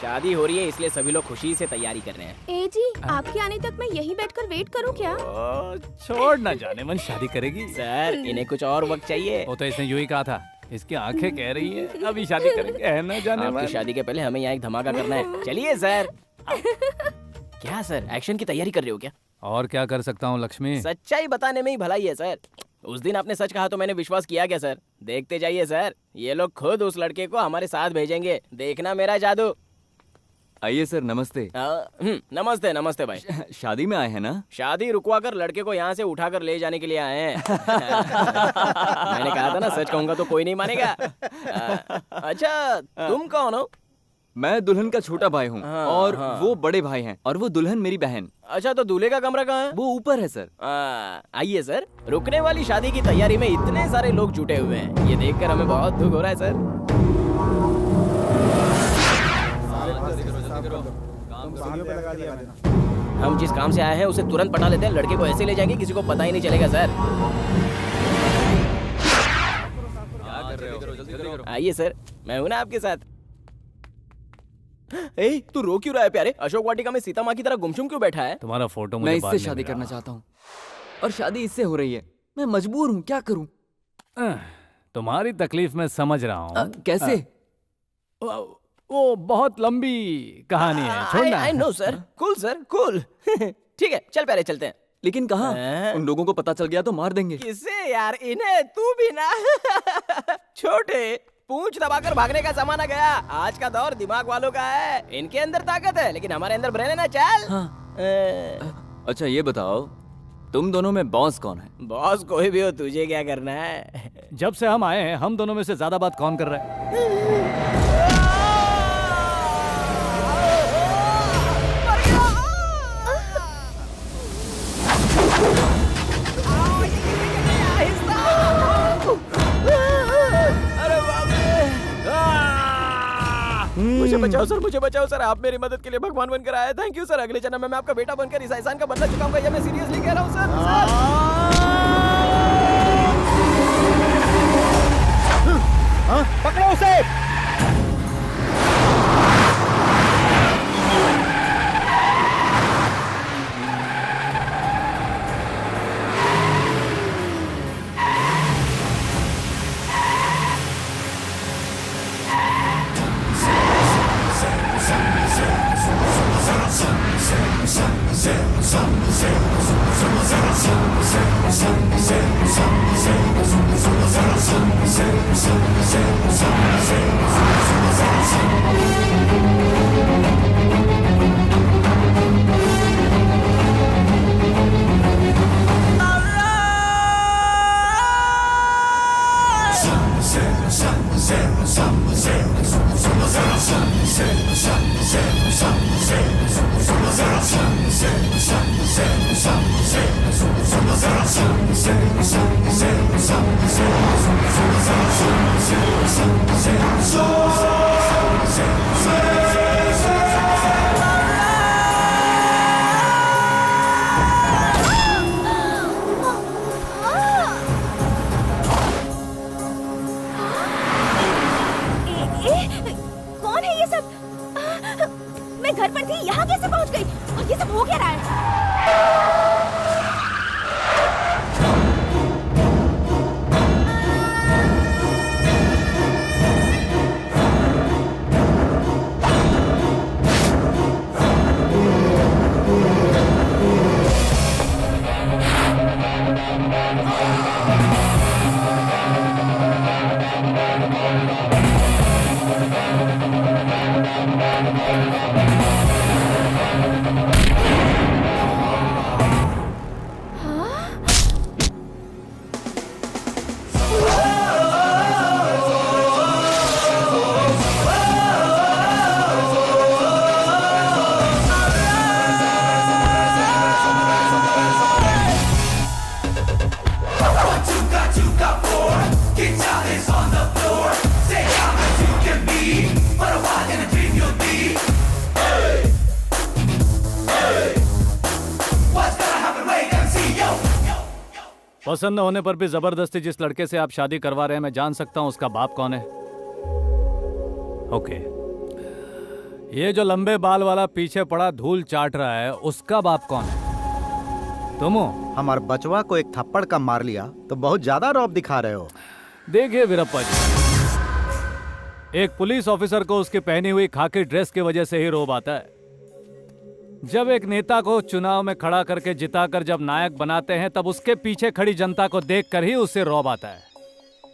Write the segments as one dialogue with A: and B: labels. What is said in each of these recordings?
A: शादी हो रही है इसलिए सभी लोग खुशी से तैयारी कर रहे हैं।
B: ए जी, आपके आने तक मैं यहीं बैठकर वेट करूं क्या?
C: छोड़ ना जाने मन, शादी करेगी।
A: सर इन्हें कुछ और वक्त चाहिए।
C: वो तो इसने यूं ही कहा था, इसकी आंखें कह रही है अभी शादी करेंगे, है ना जाने
A: आपकी
C: मन।
A: शादी के पहले हमें यहाँ एक धमाका करना है। चलिए सर। क्या सर, एक्शन की तैयारी कर रहे हो क्या?
C: और क्या कर सकता हूँ लक्ष्मी?
A: सच्चाई बताने में ही भलाई है सर। उस दिन आपने सच कहा तो मैंने विश्वास किया क्या सर? देखते जाइए सर, ये लोग खुद उस लड़के को हमारे साथ भेजेंगे। देखना मेरा जादू।
D: आइए सर, नमस्ते।
A: नमस्ते नमस्ते भाई।
D: शादी में आए हैं ना?
A: शादी रुकवा कर लड़के को यहाँ से उठाकर ले जाने के लिए आए हैं। मैंने कहा था ना, सच कहूंगा तो कोई नहीं मानेगा। अच्छा तुम कौन हो?
D: मैं दुल्हन का छोटा भाई हूँ और वो बड़े भाई हैं और वो दुल्हन मेरी बहन।
A: अच्छा तो दूल्हे का कमरा कहाँ है?
D: वो ऊपर है सर।
A: आइए सर। रुकने वाली शादी की तैयारी में इतने सारे लोग जुटे हुए हैं, ये देखकर हमें बहुत दुख हो रहा है सर। हम जिस काम से आए हैं उसे तुरंत पटा लेते हैं, लड़के को ऐसे ले जाएंगे किसी को पता ही नहीं चलेगा सर। आइए सर, मैं हूं ना आपके साथ। ए, तू रो क्यों रहा है प्यारे? अशोक वाटिका में सीता माँ की तरह गुमसुम क्यों बैठा है?
C: तुम्हारा फोटो
D: मैं
C: मुझे
D: इससे शादी करना चाहता हूँ और शादी इससे हो रही है। मैं मजबूर हूँ, क्या करूँ?
C: तुम्हारी तकलीफ मैं समझ रहा हूँ।
D: कैसे?
C: वो बहुत लंबी कहानी है, छोड़ना।
A: I know sir. Cool sir, cool. ठीक है, चल प्यारे चलते हैं।
D: लेकिन कहाँ? उन लोगों को पता चल गया तो मार देंगे।
A: किसे यार? इन्हें। तू भी ना। छोटे, पूंछ दबाकर भागने का जमाना गया। आज का दौर दिमाग वालों का है। इनके अंदर ताकत है लेकिन हमारे अंदर ब्रेन है ना। चल।
D: अच्छा ये बताओ, तुम दोनों में बॉस कौन है?
A: बॉस कोई भी हो, तुझे क्या करना है?
C: जब से हम आए हैं हम दोनों में से ज्यादा बात कौन कर रहा है?
A: मुझे बचाओ सर, मुझे बचाओ सर। आप मेरी मदद के लिए भगवान बनकर आए। Thank you sir. अगले जन्म में मैं आपका बेटा बनकर इस एहसान का बदला चुकाऊंगा। ये मैं सीरियसली कह रहा हूँ सर।
E: पकड़ो उसे।
B: कौन है ये सब? मैं घर पर थी, यहाँ कैसे पहुँच गई? और ये सब हो क्या रहा है?
C: पसंद न होने पर भी जबरदस्ती जिस लड़के से आप शादी करवा रहे हैं, मैं जान सकता हूं उसका बाप कौन है? ओके, ये जो लंबे बाल वाला पीछे पड़ा धूल चाट रहा है, उसका बाप कौन है? तुम हो?
E: हमारे बचवा को एक थप्पड़ का मार लिया तो बहुत ज्यादा रौब दिखा रहे हो।
C: देखिए वीरप्पा जी, एक पुलिस ऑफिसर को उसकी पहनी हुई खाकी ड्रेस की वजह से ही रोब आता है। जब एक नेता को चुनाव में खड़ा करके जिताकर जब नायक बनाते हैं, तब उसके पीछे खड़ी जनता को देखकर ही उससे रौब आता है।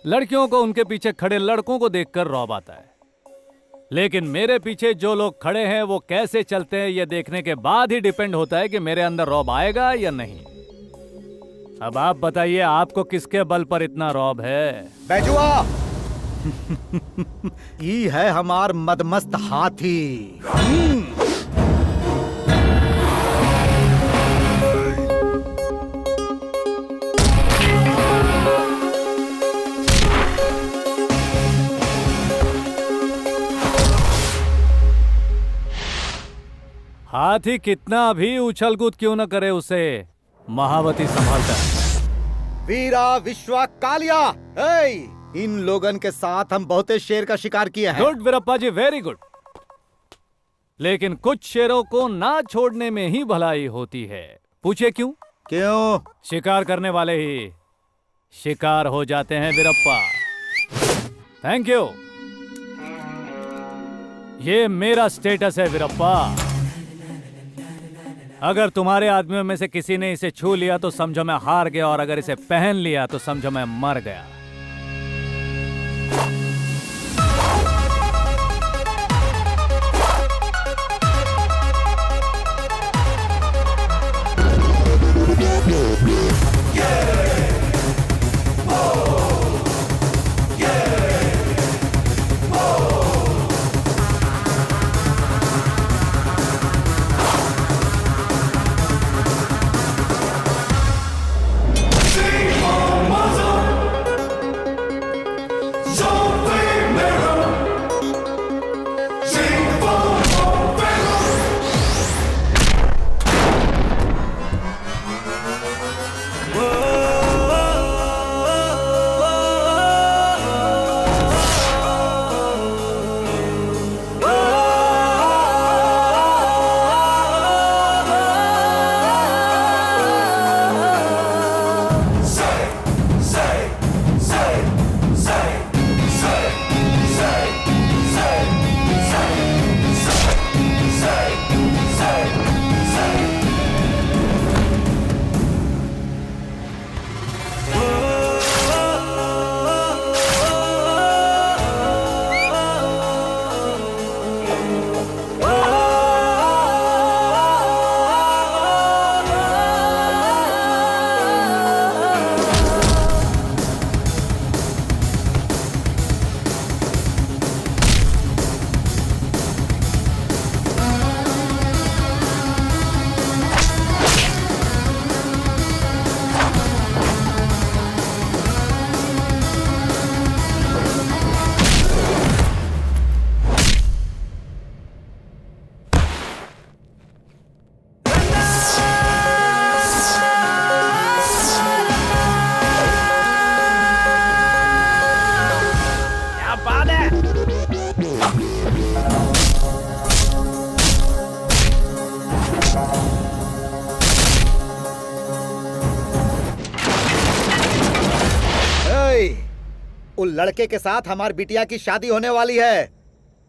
C: लड़कियों को उनके पीछे खड़े लड़कों को देखकर रौब आता है। लेकिन मेरे पीछे जो लोग खड़े हैं वो कैसे चलते हैं, ये देखने के बाद ही डिपेंड होता है कि मेरे अंदर रौब आएगा या नहीं। अब आप बताइए, आपको किसके बल पर इतना रौब है?
E: बैजुआ ये है हमार मदमस्त हाथी।
C: हाथी कितना भी उछल कूद क्यों न करे, उसे महावती संभालता है।
E: वीरा विश्वा कालिया, इन लोगन के साथ हम बहुते शेर का शिकार किए हैं।
C: गुड वीरप्पा जी, वेरी गुड। लेकिन कुछ शेरों को ना छोड़ने में ही भलाई होती है। पूछिए क्यों?
E: क्यों?
C: शिकार करने वाले ही शिकार हो जाते हैं वीरप्पा। Thank you. ये मेरा स्टेटस है वीरप्पा। अगर तुम्हारे आदमियों में से किसी ने इसे छू लिया तो समझो मैं हार गया, और अगर इसे पहन लिया तो समझो मैं मर गया।
E: उस लड़के के साथ हमारी बिटिया की शादी होने वाली है।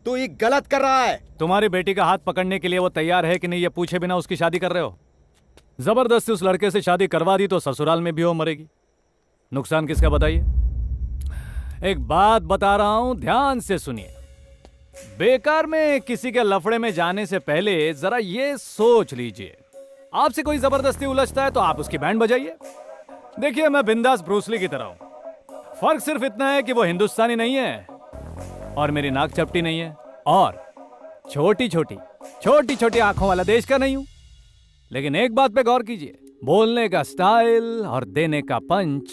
E: तू ये गलत कर रहा है।
C: तुम्हारी बेटी का हाथ पकड़ने के लिए वो तैयार है कि नहीं, ये पूछे बिना उसकी शादी कर रहे हो। जबरदस्ती उस लड़के से शादी करवा दी तो ससुराल में भी वो मरेगी। नुकसान किसका बताइए? एक बात बता रहा हूं, ध्यान से सुनिए। बेकार में किसी के लफड़े में जाने से पहले जरा ये सोच लीजिए, आपसे कोई जबरदस्ती उलझता है तो आप उसकी बैंड बजाइए। देखिए, मैं बिंदास ब्रूसली की तरह हूं। फर्क सिर्फ इतना है कि वो हिंदुस्तानी नहीं है और मेरी नाक चपटी नहीं है, और छोटी छोटी आंखों वाला देश का नहीं हूं। लेकिन एक बात पे गौर कीजिए, बोलने का स्टाइल और देने का पंच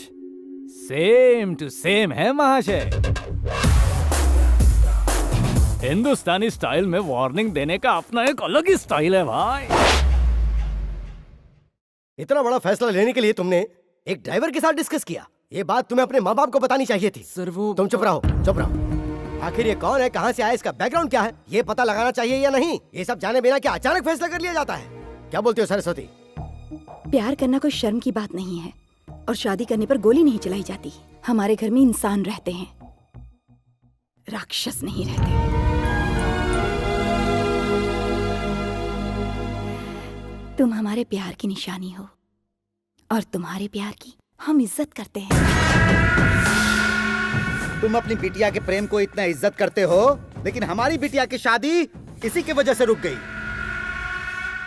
C: सेम टू सेम है महाशय। हिंदुस्तानी स्टाइल में वार्निंग देने का अपना एक अलग ही स्टाइल है भाई।
F: इतना बड़ा फैसला लेने के लिए तुमने एक ड्राइवर के साथ डिस्कस किया? ये बात तुम्हें अपने माँ बाप को बतानी चाहिए थी।
D: सर वो
F: तुम चुप रहो, चुप रहो। आखिर ये कौन है, कहाँ से आया, इसका बैकग्राउंड क्या है, ये पता लगाना चाहिए या नहीं? ये सब जाने बिना क्या अचानक फैसला कर लिया जाता है? क्या बोलती हो सरस्वती?
B: प्यार करना कोई शर्म की बात नहीं है और शादी करने पर गोली नहीं चलाई जाती। हमारे घर में इंसान रहते हैं, राक्षस नहीं रहते। तुम हमारे प्यार की निशानी हो और तुम्हारे प्यार की हम इज्जत करते हैं।
E: तुम अपनी बिटिया के प्रेम को इतना इज्जत करते हो, लेकिन हमारी बिटिया की शादी इसी की वजह से रुक गई।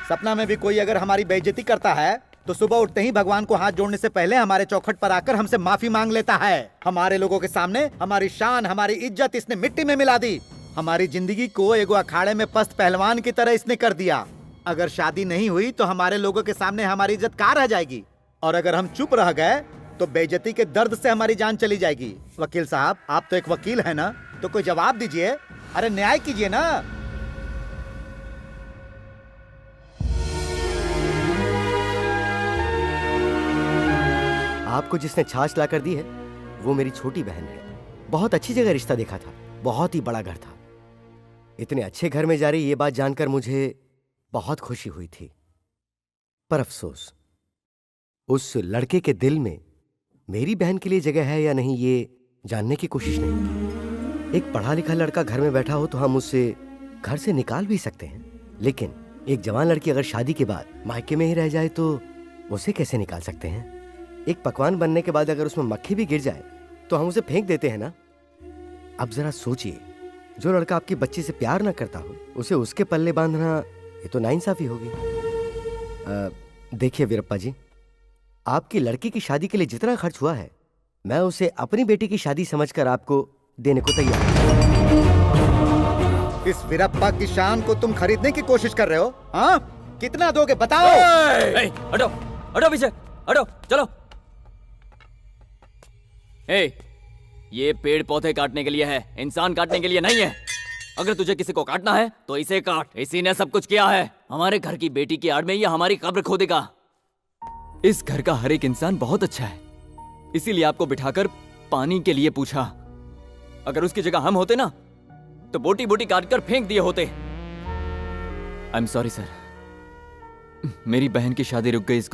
E: सपना में भी कोई अगर हमारी बेइज्जती करता है तो सुबह उठते ही भगवान को हाथ जोड़ने से पहले हमारे चौखट पर आकर हमसे माफी मांग लेता है। हमारे लोगों के सामने हमारी शान, हमारी इज्जत इसने मिट्टी में मिला दी। हमारी जिंदगी को एगो अखाड़े में पस्त पहलवान की तरह इसने कर दिया। अगर शादी नहीं हुई तो हमारे लोगों के सामने हमारी इज्जत कहाँ रह जाएगी, और अगर हम चुप रह गए तो बेइज्जती के दर्द से हमारी जान चली जाएगी। वकील साहब, आप तो एक वकील है ना, तो कोई जवाब दीजिए। अरे न्याय कीजिए ना।
F: आपको जिसने छाछ ला कर दी है वो मेरी छोटी बहन है। बहुत अच्छी जगह रिश्ता देखा था, बहुत ही बड़ा घर था। इतने अच्छे घर में जा रही ये बात जानकर मुझे बहुत खुशी हुई थी, पर अफसोस उस लड़के के दिल में मेरी बहन के लिए जगह है या नहीं ये जानने की कोशिश नहीं की। एक पढ़ा लिखा लड़का घर में बैठा हो तो हम उसे घर से निकाल भी सकते हैं, लेकिन एक जवान लड़की अगर शादी के बाद मायके में ही रह जाए तो उसे कैसे निकाल सकते हैं? एक पकवान बनने के बाद अगर उसमें मक्खी भी गिर जाए तो हम उसे फेंक देते हैं ना। अब जरा सोचिए, जो लड़का आपकी बच्ची से प्यार ना करता हो उसे उसके पल्ले बांधना, ये तो नाइंसाफी होगी। देखिए वीरप्पा जी, आपकी लड़की की शादी के लिए जितना खर्च हुआ है मैं उसे अपनी बेटी की शादी समझकर आपको देने को तैयार हूं।
E: इस वीरप्पा की शान को तुम खरीदने की कोशिश कर रहे हो? हाँ, कितना दोगे बताओ?
D: हटो हटो पीछे हटो, चलो। ये पेड़ पौधे काटने के लिए है, इंसान काटने के लिए नहीं है। अगर तुझे किसी को काटना है तो इसे काट। इसी ने सब कुछ किया है। हमारे घर की बेटी की आड़ में ये हमारी कब्र खोदेगा। इस घर का हर एक इंसान बहुत अच्छा है, इसीलिए आपको बिठाकर पानी के लिए पूछा। अगर उसकी जगह हम होते ना तो बोटी बोटी काट कर फेंक दिए होते। आई एम सॉरी सर, मेरी बहन की शादी रुक गई, इसको